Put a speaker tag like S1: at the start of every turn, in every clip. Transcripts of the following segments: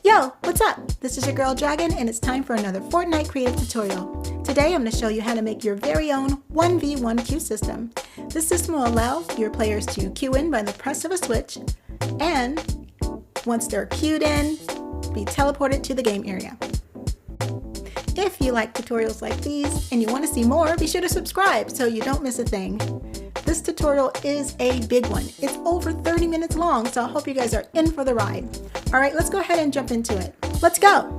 S1: Yo, what's up? This is your girl Dragon and it's time for another Fortnite Creative tutorial. Today I'm going to show you how to make your very own 1v1 queue system. This system will allow your players to queue in by the press of a switch and once they're queued in, be teleported to the game area. If you like tutorials like these and you want to see more, be sure to subscribe so you don't miss a thing. This tutorial is a big one. It's over 30 minutes long, so I hope you guys are in for the ride. All right, let's go ahead and jump into it. Let's go!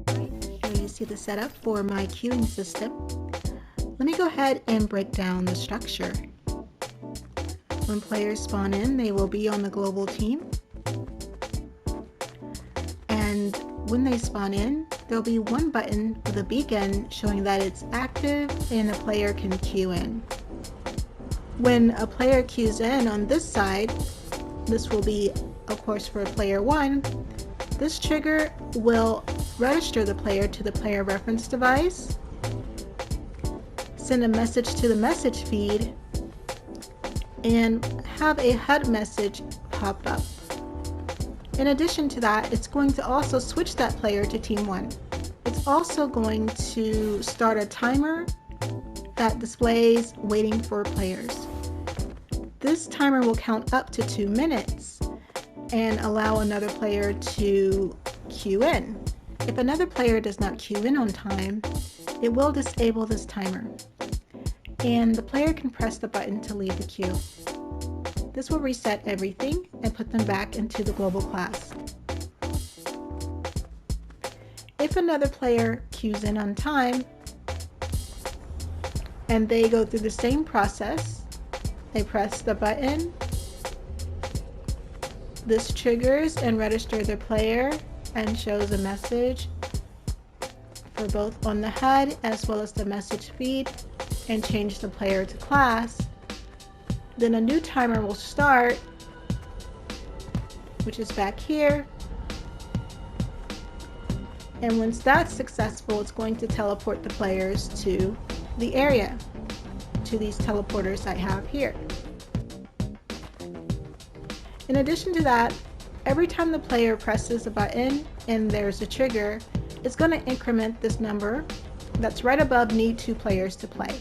S1: Here you see the setup for my queuing system. Let me go ahead and break down the structure. When players spawn in, they will be on the global team. And when they spawn in, there'll be one button with a beacon showing that it's active and a player can queue in. When a player queues in on this side, this will be of course for player 1, this trigger will register the player to the player reference device, send a message to the message feed, and have a HUD message pop up. In addition to that, it's going to also switch that player to Team 1. It's also going to start a timer that displays waiting for players. This timer will count up to 2 minutes and allow another player to queue in. If another player does not queue in on time, it will disable this timer, and the player can press the button to leave the queue. This will reset everything and put them back into the global class. If another player queues in on time and they go through the same process, they press the button, this triggers and registers their player and shows a message for both on the HUD as well as the message feed and change the player to class. Then a new timer will start, which is back here. And once that's successful, it's going to teleport the players to the area, to these teleporters I have here. In addition to that, every time the player presses a button and there's a trigger, it's going to increment this number that's right above need 2 players to play.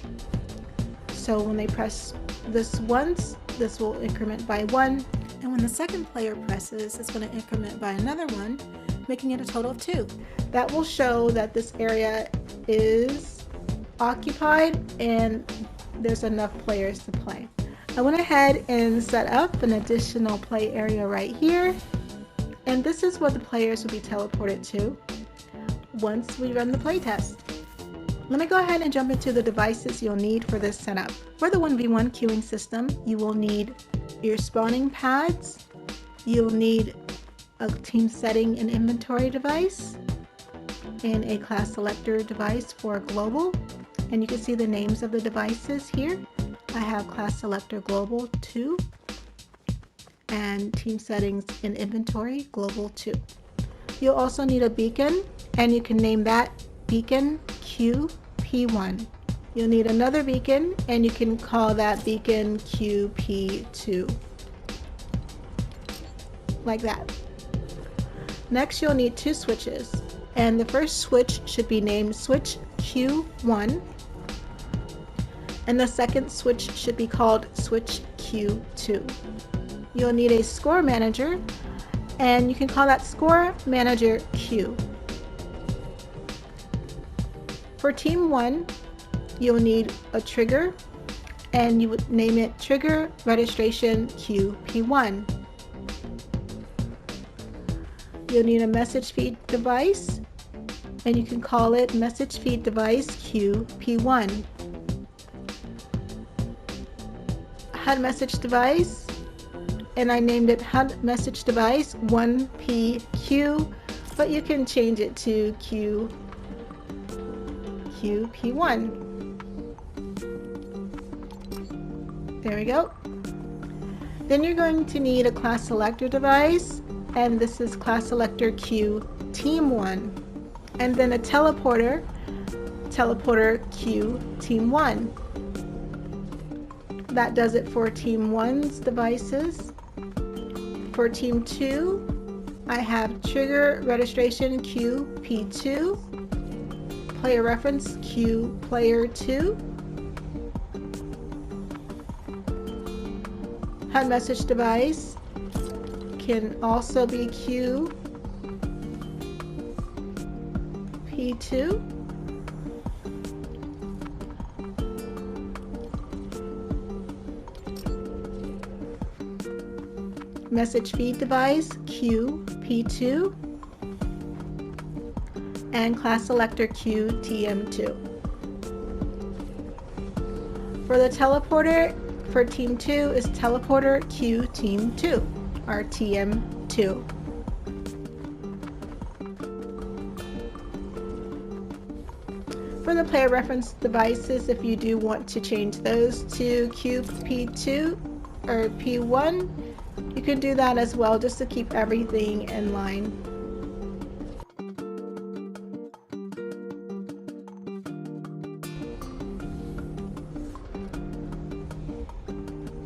S1: So when they press this once, this will increment by 1, and when the second player presses, it's going to increment by another 1, making it a total of 2. That will show that this area is occupied and there's enough players to play. I went ahead and set up an additional play area right here, and this is what the players will be teleported to once we run the playtest. Let me go ahead and jump into the devices you'll need for this setup. For the 1v1 queuing system, you will need your spawning pads, you'll need a team setting and inventory device, and a class selector device for global. And you can see the names of the devices here. I have class selector global 2 and team settings and inventory global 2. You'll also need a beacon, and you can name that beacon QP1. You'll need another beacon, and you can call that beacon QP2. Like that. Next, you'll need 2 switches, and the first switch should be named switch Q1, and the second switch should be called switch Q2. You'll need a score manager, and you can call that score manager Q. For team 1, you'll need a trigger, and you would name it trigger registration QP1. You'll need a message feed device, and you can call it message feed device QP1. HUD message device, and I named it HUD message device 1PQ, but you can change it to QP1. There we go. Then you're going to need a class selector device, and this is class selector Q team 1, and then a teleporter Q team 1. That does it for Team 1's devices. For Team 2, I have trigger registration queue P2, player reference queue player 2, HUD message device can also be queue P2, message feed device queue P2, and class selector queue TM2. For the teleporter for team 2 is teleporter queue team 2 or TM2. For the player reference devices, if you do want to change those to queue P2 or P1, you can do that as well, just to keep everything in line.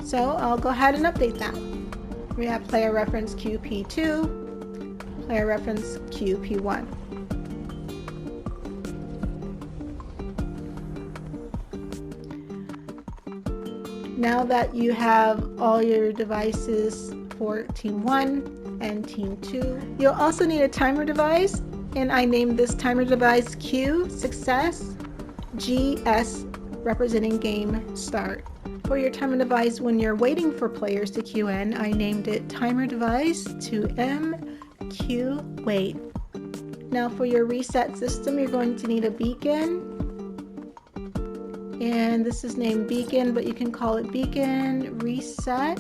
S1: So I'll go ahead and update that. We have player reference queue P2, player reference queue P1. Now that you have all your devices for Team 1 and Team 2, you'll also need a timer device, and I named this timer device Q Success GS, representing game start. For your timer device, when you're waiting for players to queue in, I named it timer device to MQ wait. Now for your reset system, you're going to need a beacon. And this is named beacon, but you can call it beacon reset.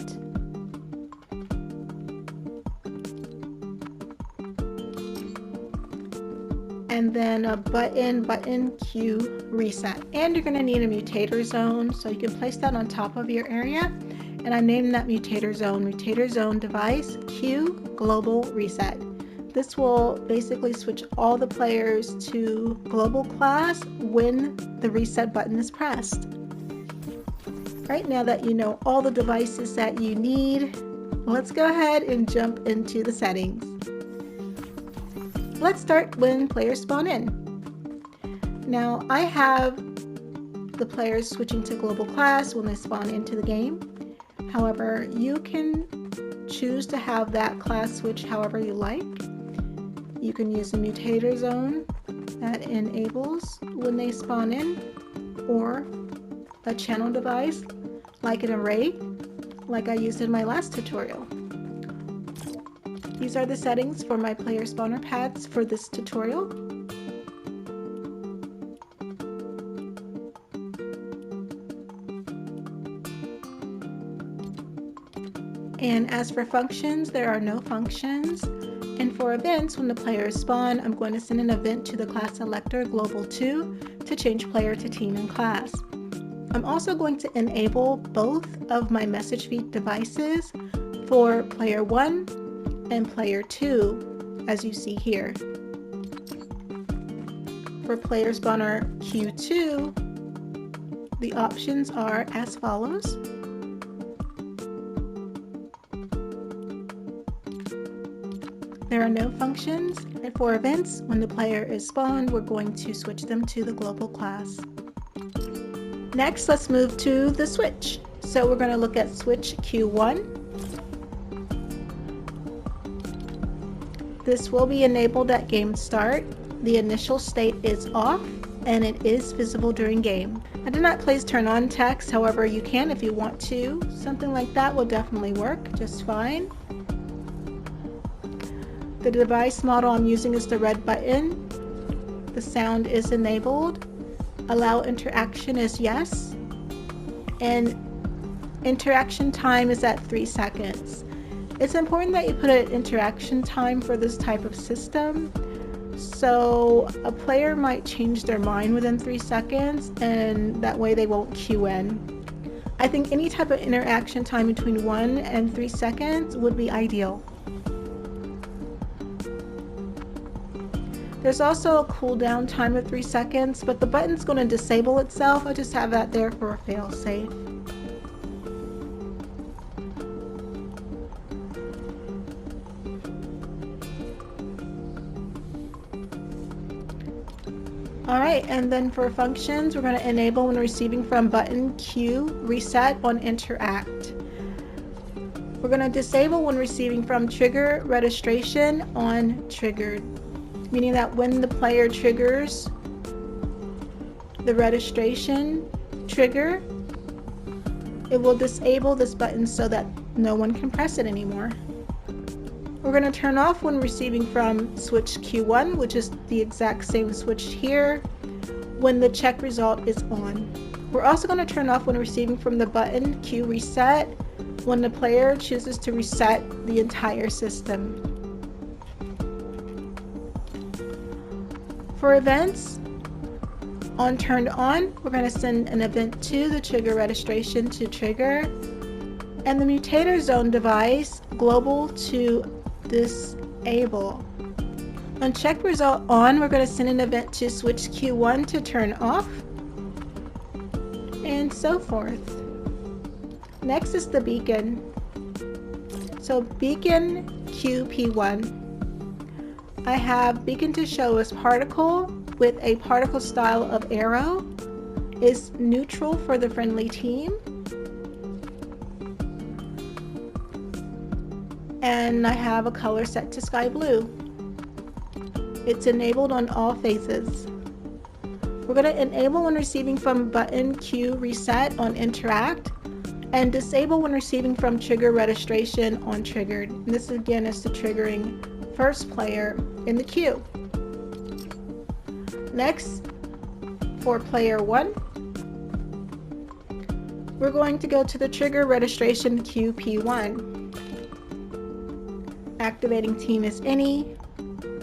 S1: And then a button queue reset. And you're going to need a mutator zone, so you can place that on top of your area. And I named that mutator zone device queue global reset. This will basically switch all the players to global class when the reset button is pressed. Right now that you know all the devices that you need, let's go ahead and jump into the settings. Let's start when players spawn in. Now I have the players switching to global class when they spawn into the game. However, you can choose to have that class switch however you like. You can use a mutator zone that enables when they spawn in, or a channel device like an array like I used in my last tutorial. These are the settings for my player spawner paths for this tutorial. And as for functions, there are no functions. And for events, when the players spawn, I'm going to send an event to the class selector global 2 to change player to team and class. I'm also going to enable both of my message feed devices for player 1 and player 2, as you see here. For player spawner Q2, the options are as follows. There are no functions, and for events, when the player is spawned, we're going to switch them to the global class. Next, let's move to the switch. So we're going to look at switch Q1. This will be enabled at game start. The initial state is off, and it is visible during game. I did not place turn on text, however you can if you want to. Something like that will definitely work just fine. The device model I'm using is the red button. The sound is enabled. Allow interaction is yes. And interaction time is at 3 seconds. It's important that you put an interaction time for this type of system. So a player might change their mind within 3 seconds, and that way they won't queue in. I think any type of interaction time between 1 and 3 seconds would be ideal. There's also a cooldown time of 3 seconds, but the button's going to disable itself. I just have that there for a fail-safe. Alright, and then for functions, we're going to enable when receiving from button Q reset on interact. We're going to disable when receiving from trigger registration on triggered, meaning that when the player triggers the registration trigger, it will disable this button so that no one can press it anymore. We're going to turn off when receiving from switch Q1, which is the exact same switch here, when the check result is on. We're also going to turn off when receiving from the button Q reset, when the player chooses to reset the entire system. For events, on turned on, we're going to send an event to the trigger registration to trigger, and the mutator zone device global to disable. On check result on, we're going to send an event to switch Q1 to turn off, and so forth. Next is the beacon. So beacon QP1. I have beacon to show as particle with a particle style of arrow, is neutral for the friendly team, and I have a color set to sky blue. It's enabled on all phases. We're going to enable when receiving from button Q reset on interact, and disable when receiving from trigger registration on triggered. And this again is the triggering first player in the queue. Next, for player 1, we're going to go to the trigger registration QP1, activating team as any,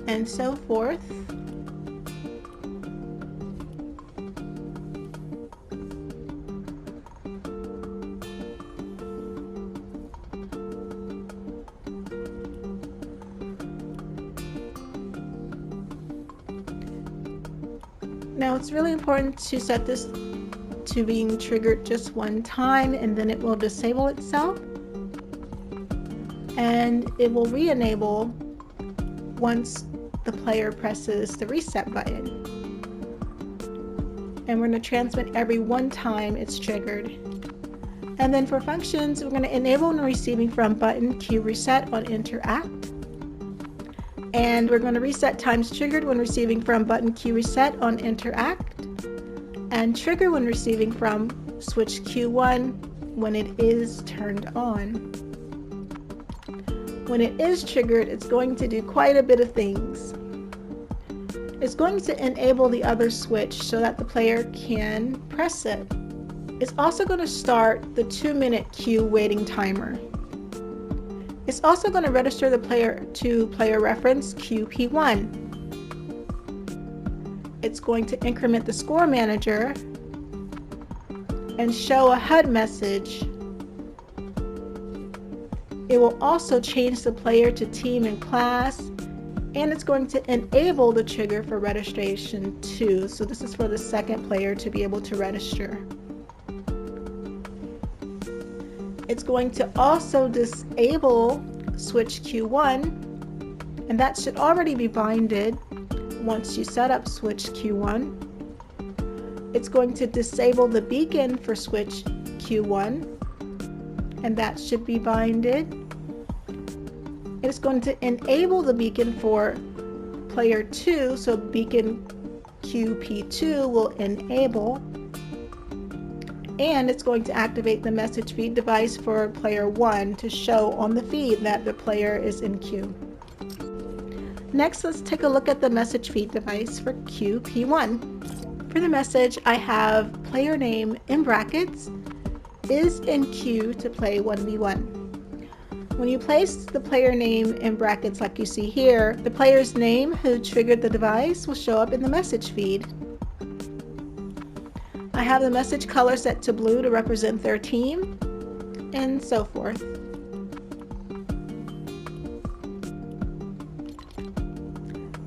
S1: and so forth. Now it's really important to set this to being triggered just one time, and then it will disable itself, and it will re-enable once the player presses the reset button. And we're going to transmit every one time it's triggered. And then for functions, we're going to enable when receiving from button Q reset on interact. And we're going to reset times triggered when receiving from button Q reset on interact, and trigger when receiving from switch Q1 when it is turned on. When it is triggered, it's going to do quite a bit of things. It's going to enable the other switch so that the player can press it. It's also going to start the 2-minute queue waiting timer. It's also going to register the player to player reference QP1. It's going to increment the score manager and show a HUD message. It will also change the player to team and class, and it's going to enable the trigger for registration too. So this is for the second player to be able to register. It's going to also disable switch Q1, and that should already be binded once you set up switch Q1. It's going to disable the beacon for switch Q1, and that should be binded. It's going to enable the beacon for player 2, so beacon QP2 will enable. And it's going to activate the message feed device for player 1 to show on the feed that the player is in queue. Next, let's take a look at the message feed device for QP1. For the message, I have player name in brackets is in queue to play 1v1. When you place the player name in brackets like you see here, the player's name who triggered the device will show up in the message feed. I have the message color set to blue to represent their team, and so forth.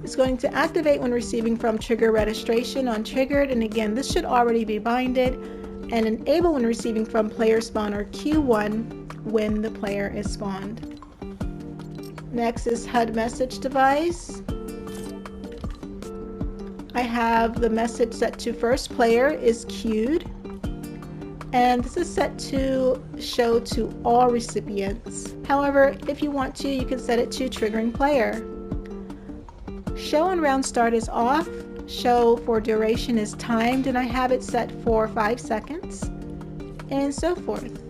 S1: It's going to activate when receiving from trigger registration on triggered, and again this should already be binded, and enable when receiving from player spawner Q1 when the player is spawned. Next is HUD message device. I have the message set to first player is queued, and this is set to show to all recipients. However, if you want to, you can set it to triggering player. Show on round start is off. Show for duration is timed, and I have it set for 5 seconds, and so forth.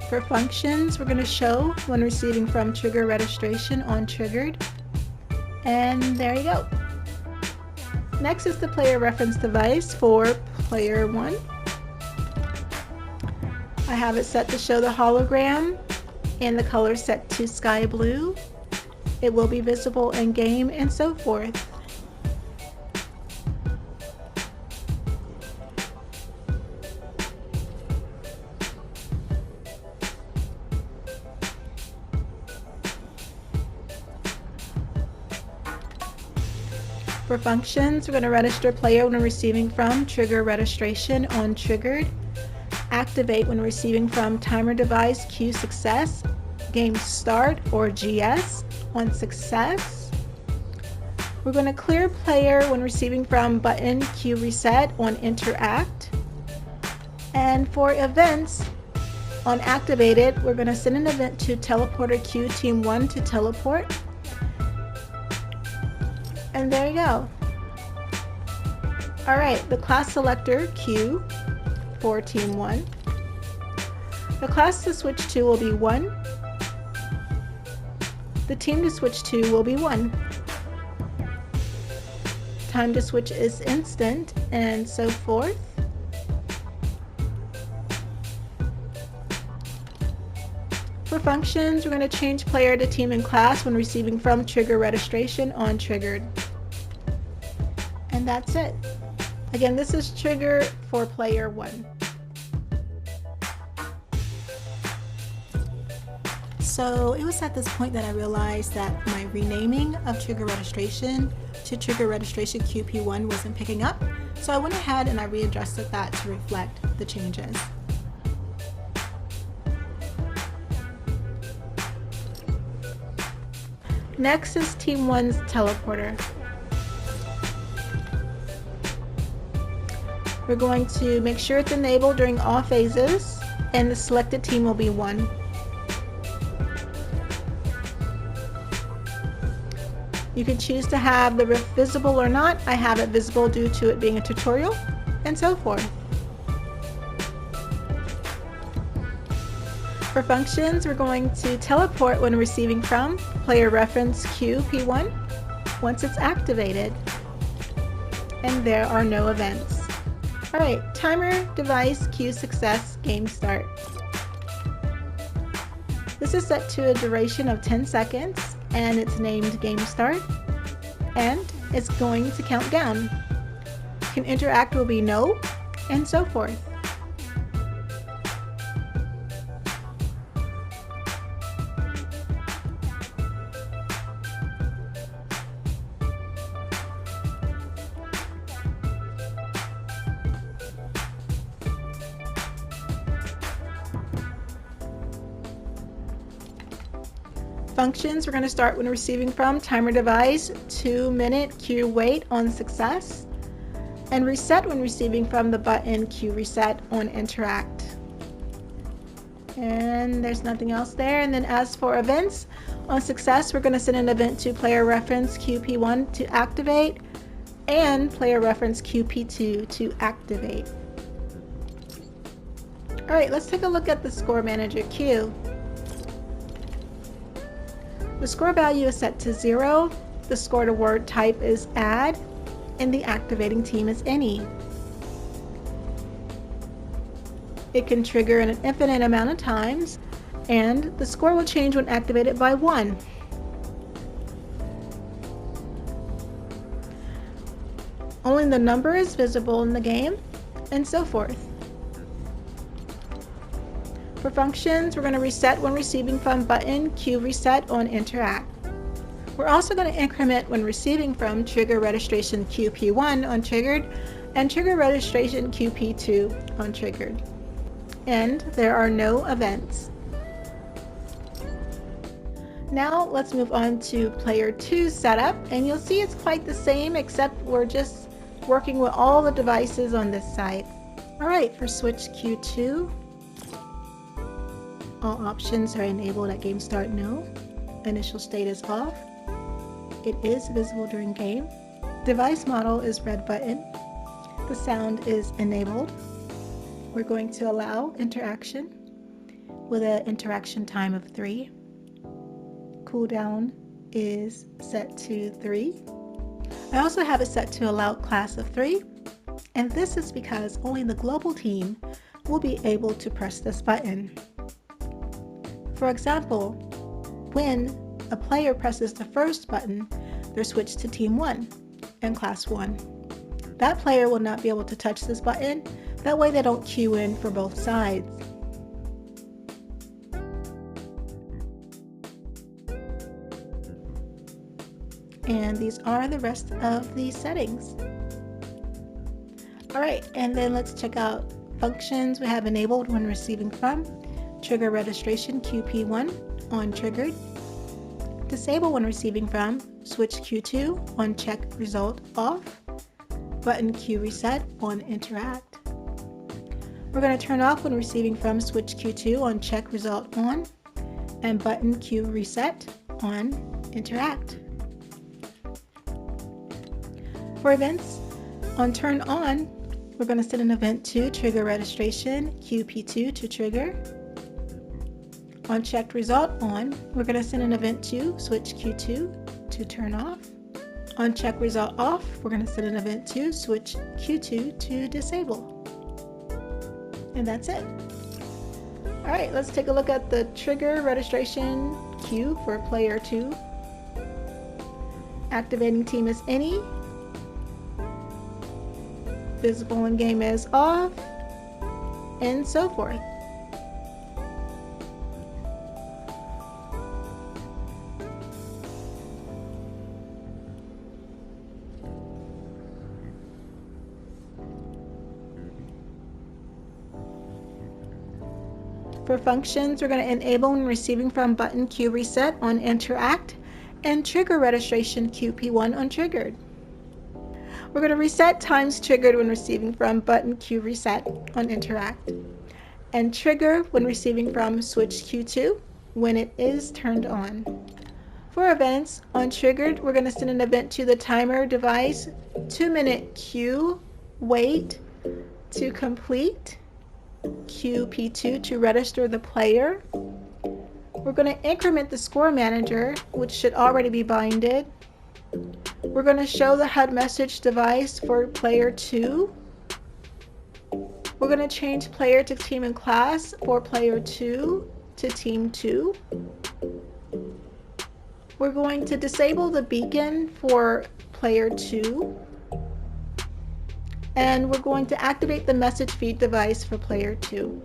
S1: For functions, we're going to show when receiving from trigger registration on triggered, and there you go. Next is the player reference device for player 1. I have it set to show the hologram and the color set to sky blue. It will be visible in game and so forth. For functions, we're going to register player when receiving from trigger registration on triggered, activate when receiving from timer device queue success, game start or GS on success. We're going to clear player when receiving from button queue reset on interact. And for events, on activated, we're going to send an event to teleporter queue team 1 to teleport. And there you go. Alright, the class selector Q for team 1. The class to switch to will be 1. The team to switch to will be 1. Time to switch is instant, and so forth. For functions, we're going to change player to team and class when receiving from trigger registration on triggered. And that's it. Again, this is trigger for player 1. So it was at this point that I realized that my renaming of trigger registration to trigger registration QP1 wasn't picking up. So I went ahead and I readjusted that to reflect the changes. Next is Team 1's teleporter. We're going to make sure it's enabled during all phases, and the selected team will be 1. You can choose to have the rift visible or not. I have it visible due to it being a tutorial, and so forth. For functions, we're going to teleport when receiving from player reference queue P1 once it's activated. And there are no events. Alright, timer, device, queue success, game start. This is set to a duration of 10 seconds and it's named game start, and it's going to count down. Can interact will be no, and so forth. Functions, we're going to start when receiving from timer device, 2-minute queue wait on success, and reset when receiving from the button queue reset on interact. And there's nothing else there. And then as for events, on success we're going to send an event to player reference QP1 to activate and player reference QP2 to activate. Alright, let's take a look at the score manager queue. The score value is set to 0, the score to word type is add, and the activating team is any. It can trigger an infinite amount of times, and the score will change when activated by 1. Only the number is visible in the game, and so forth. For functions, we're going to reset when receiving from button queue reset on interact. We're also going to increment when receiving from trigger registration QP1 on triggered and trigger registration QP2 on triggered. And there are no events. Now let's move on to player 2 setup, and you'll see it's quite the same, except we're just working with all the devices on this side. Alright, for switch Q2, all options are enabled at game start, no. Initial state is off. It is visible during game. Device model is red button. The sound is enabled. We're going to allow interaction with an interaction time of 3. Cooldown is set to 3. I also have it set to allow class of 3, and this is because only the global team will be able to press this button. For example, when a player presses the first button, they're switched to Team 1 and Class 1. That player will not be able to touch this button, that way they don't queue in for both sides. And these are the rest of the settings. Alright, and then let's check out functions we have enabled when receiving from. Trigger registration QP1 on triggered. Disable when receiving from. Switch Q2 on check result off. Button Q reset on interact. We're going to turn off when receiving from. Switch Q2 on check result on. And button Q reset on interact. For events, on turn on, we're going to set an event to trigger registration QP2 to trigger. On checked result on, we're going to send an event to switch Q2 to turn off. On check result off, we're going to send an event to switch Q2 to disable. And that's it. Alright, let's take a look at the trigger registration queue for player 2. Activating team is any. Visible in game is off, and so forth. For functions, we're going to enable when receiving from button Q reset on interact and trigger registration QP1 on triggered. We're going to reset times triggered when receiving from button Q reset on interact and trigger when receiving from switch Q2 when it is turned on. For events, on triggered, we're going to send an event to the timer device 2-minute queue wait to complete QP2 to register the player. We're going to increment the score manager, which should already be binded. We're going to show the HUD message device for player 2. We're going to change player to team and class for player 2 to team 2. We're going to disable the beacon for player 2. And we're going to activate the message feed device for player 2.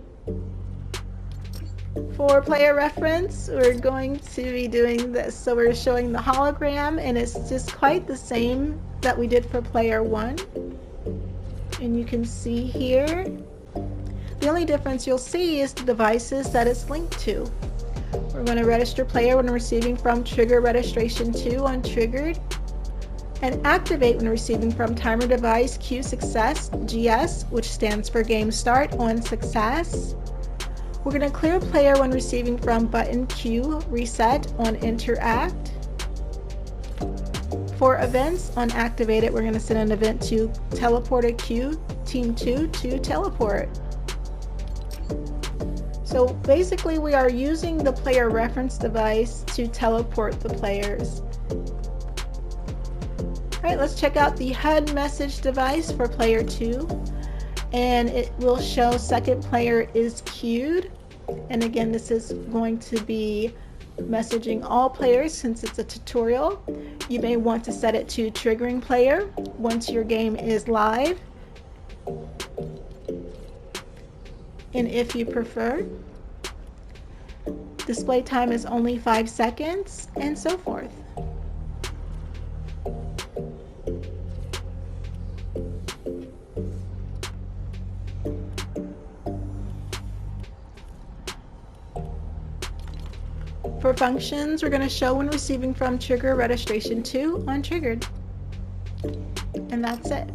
S1: For player reference, we're going to be doing this. So we're showing the hologram, and it's just quite the same that we did for player 1. And you can see here, the only difference you'll see is the devices that it's linked to. We're going to register player when receiving from trigger registration 2 on triggered, and activate when receiving from timer device Q success GS, which stands for game start on success. We're going to clear player when receiving from button Q reset on interact. For events, on activated, we're going to send an event to teleporter Q team 2 to teleport. So basically we are using the player reference device to teleport the players. Alright, let's check out the HUD message device for player 2. And it will show second player is queued. And again, this is going to be messaging all players since it's a tutorial. You may want to set it to triggering player once your game is live. And if you prefer, display time is only 5 seconds, and so forth. For functions, we're going to show when receiving from trigger registration to on triggered. And that's it.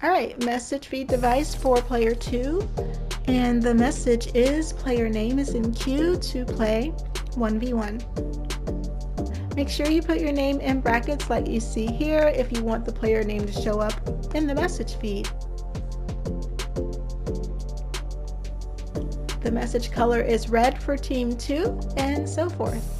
S1: Alright, message feed device for player 2. And the message is player name is in queue to play 1v1. Make sure you put your name in brackets like you see here if you want the player name to show up in the message feed. The message color is red for team 2 and so forth.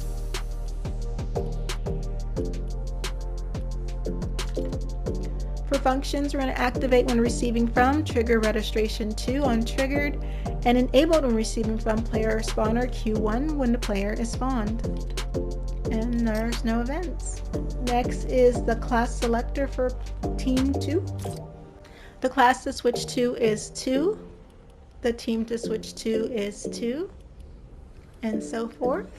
S1: For functions, we're going to activate when receiving from trigger registration to on triggered and enabled when receiving from player spawner Q1 when the player is spawned. And there's no events. Next is the class selector for team 2. The class to switch to is 2. The team to switch to is 2. And so forth.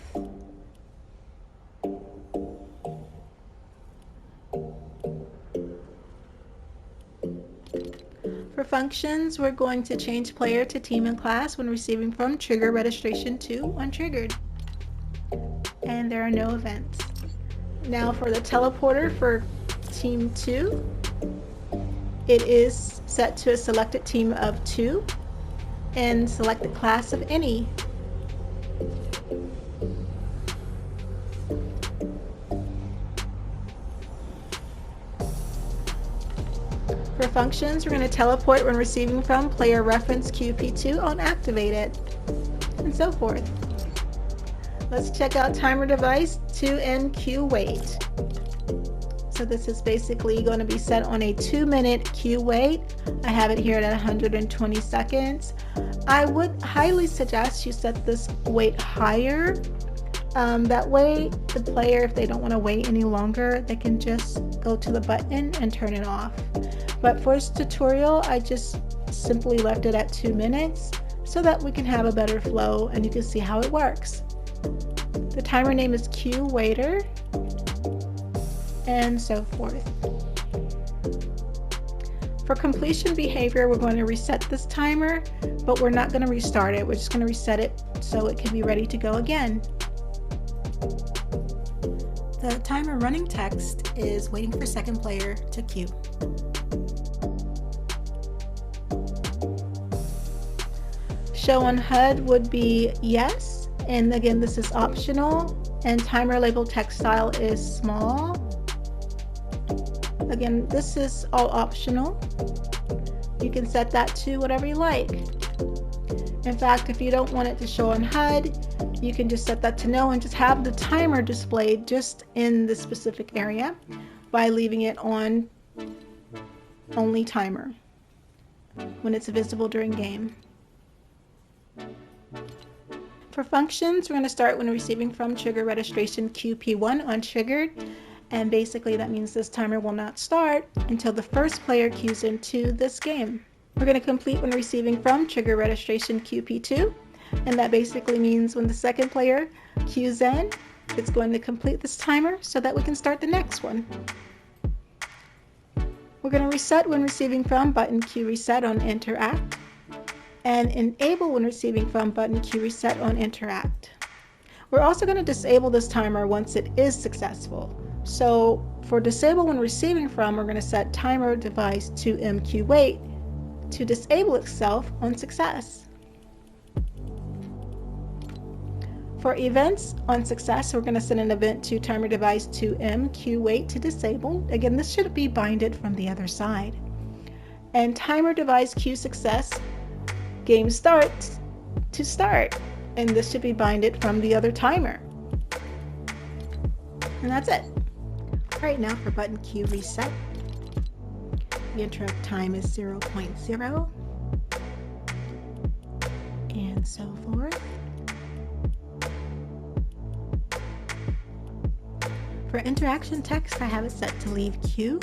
S1: For functions, we're going to change player to team and class when receiving from trigger registration to untriggered. And there are no events. Now for the teleporter for team 2, it is set to a selected team of 2 and select the class of any. For functions, we're going to teleport when receiving from player reference QP2 on activated, and so forth. Let's check out timer device to end queue wait. So this is basically going to be set on a 2-minute queue wait. I have it here at 120 seconds. I would highly suggest you set this wait higher. That way the player, if they don't want to wait any longer, they can just go to the button and turn it off. But for this tutorial, I just simply left it at 2 minutes so that we can have a better flow and you can see how it works. The timer name is queue waiter and so forth. For completion behavior, we're going to reset this timer, but we're not going to restart it. We're just going to reset it so it can be ready to go again. The timer running text is waiting for second player to queue. Show on HUD would be yes, and again this is optional, and timer label text style is small. Again, this is all optional. You can set that to whatever you like. In fact, if you don't want it to show on HUD, you can just set that to no and just have the timer displayed just in the specific area by leaving it on only timer when it's visible during game. For functions, we're going to start when receiving from trigger registration QP1 on triggered, and basically that means this timer will not start until the first player queues into this game. We're going to complete when receiving from trigger registration QP2, and that basically means when the second player queues in, it's going to complete this timer so that we can start the next one. We're going to reset when receiving from button queue reset on interact, and enable when receiving from button queue reset on interact. We're also going to disable this timer once it is successful. So for disable when receiving from, we're going to set timer device to MQ wait to disable itself on success. For events on success, we're going to send an event to timer device to MQ wait to disable. Again, this should be binded from the other side. And timer device queue success, game starts to start, and this should be binded from the other timer. And that's it. Right now for button queue reset, the interrupt time is 0.0 and so forth. For interaction text, I have it set to leave queue.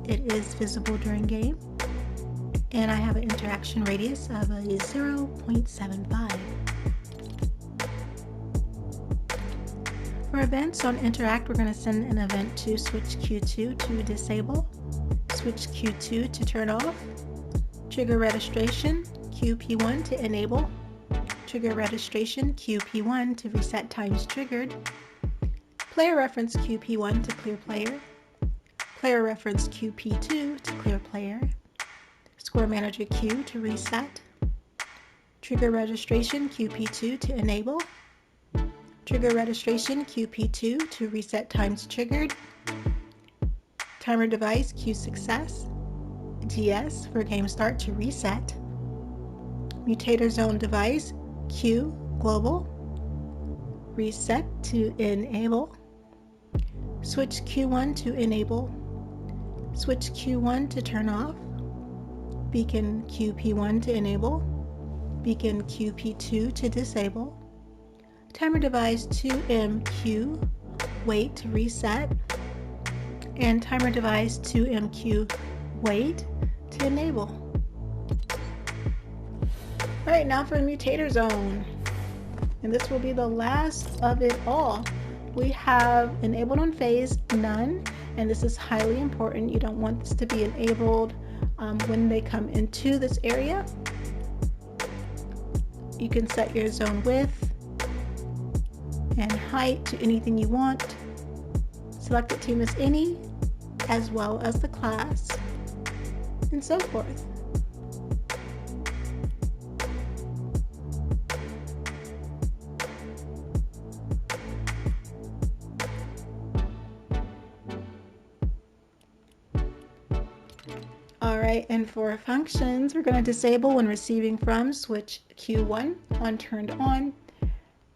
S1: It is visible during game, and I have an interaction radius of a 0.75. For events on interact, we're going to send an event to switch Q2 to disable, switch Q2 to turn off, trigger registration, QP1 to enable, Trigger registration QP1 to reset times triggered. Player reference QP1 to clear player. Player reference QP2 to clear player. Score manager Q to reset. Trigger registration QP2 to enable. Trigger registration QP2 to reset times triggered. Timer device Q success. DS for game start to reset. Mutator zone device Q global. Reset to enable. Switch Q1 to enable. Switch Q1 to turn off. Beacon QP1 to enable. Beacon QP2 to disable. Timer device 2MQ wait to reset. And timer device 2MQ wait to enable. Alright, now for mutator zone. And this will be the last of it all. We have enabled on phase none, and this is highly important. You don't want this to be enabled when they come into this area. You can set your zone width and height to anything you want. Selected team as any, as well as the class, and so forth. Alright, and for functions, we're going to disable when receiving from, switch Q1 on turned on,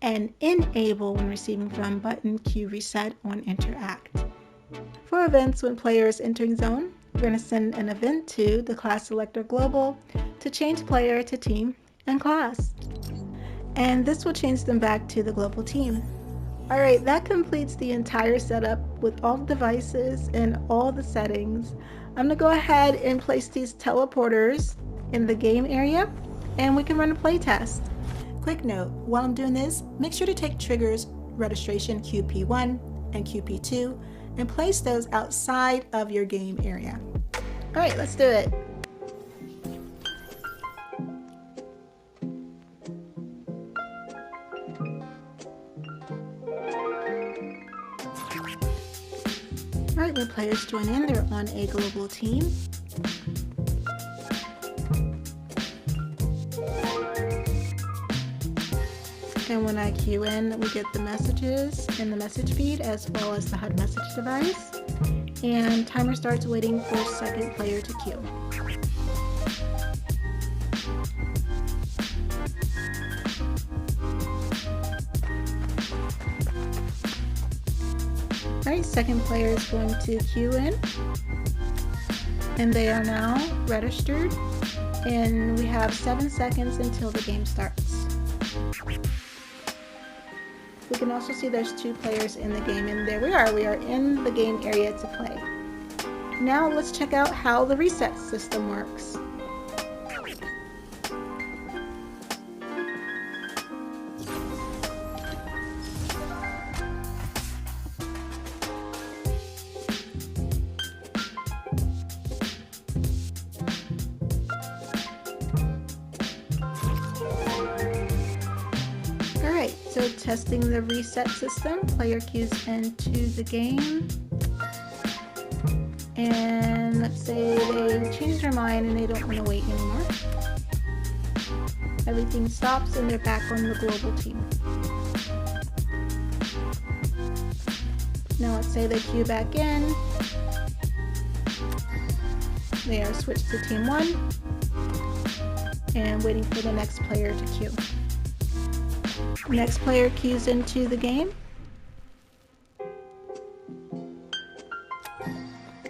S1: and enable when receiving from, button Q reset on interact. For events, when player is entering zone, we're going to send an event to the class selector global to change player to team and class. And this will change them back to the global team. Alright, that completes the entire setup with all the devices and all the settings. I'm going to go ahead and place these teleporters in the game area, and we can run a playtest. Quick note, while I'm doing this, make sure to take triggers registration QP1 and QP2 and place those outside of your game area. Alright, let's do it. Alright, when players join in, they're on a global team. And when I queue in, we get the messages in the message feed as well as the HUD message device. And timer starts waiting for second player to queue. Alright, second player is going to queue in, and they are now registered, and we have 7 seconds until the game starts. We can also see there's 2 players in the game, and there we are in the game area to play. Now let's check out how the reset system works. Alright, so testing the reset system, player queues into the game, and let's say they change their mind and they don't want to wait anymore. Everything stops and they're back on the global team. Now let's say they queue back in, they are switched to team 1 and waiting for the next player to queue. Next player queues into the game.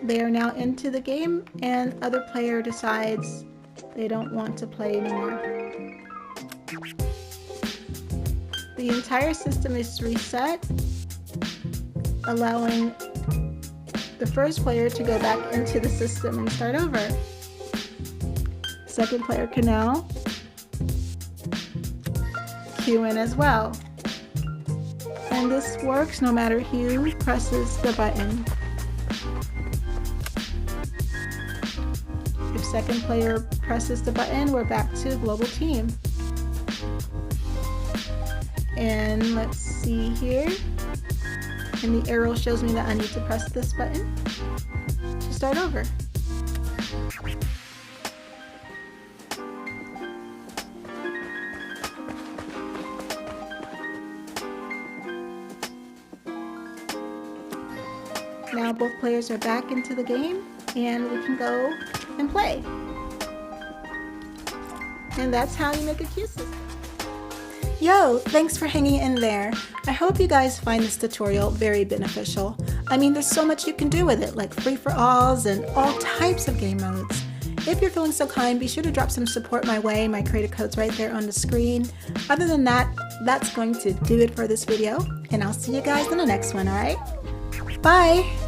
S1: They are now into the game, and other player decides they don't want to play anymore. The entire system is reset, allowing the first player to go back into the system and start over. Second player can now queue in as well. And this works no matter who presses the button. If second player presses the button, we're back to global team. And let's see here. And the arrow shows me that I need to press this button to start over. Now both players are back into the game and we can go and play. And that's how you make a queue system. Yo, thanks for hanging in there. I hope you guys find this tutorial very beneficial. I mean, there's so much you can do with it, like free-for-alls and all types of game modes. If you're feeling so kind, be sure to drop some support my way. My creator code's right there on the screen. Other than that, that's going to do it for this video, and I'll see you guys in the next one, alright? Bye!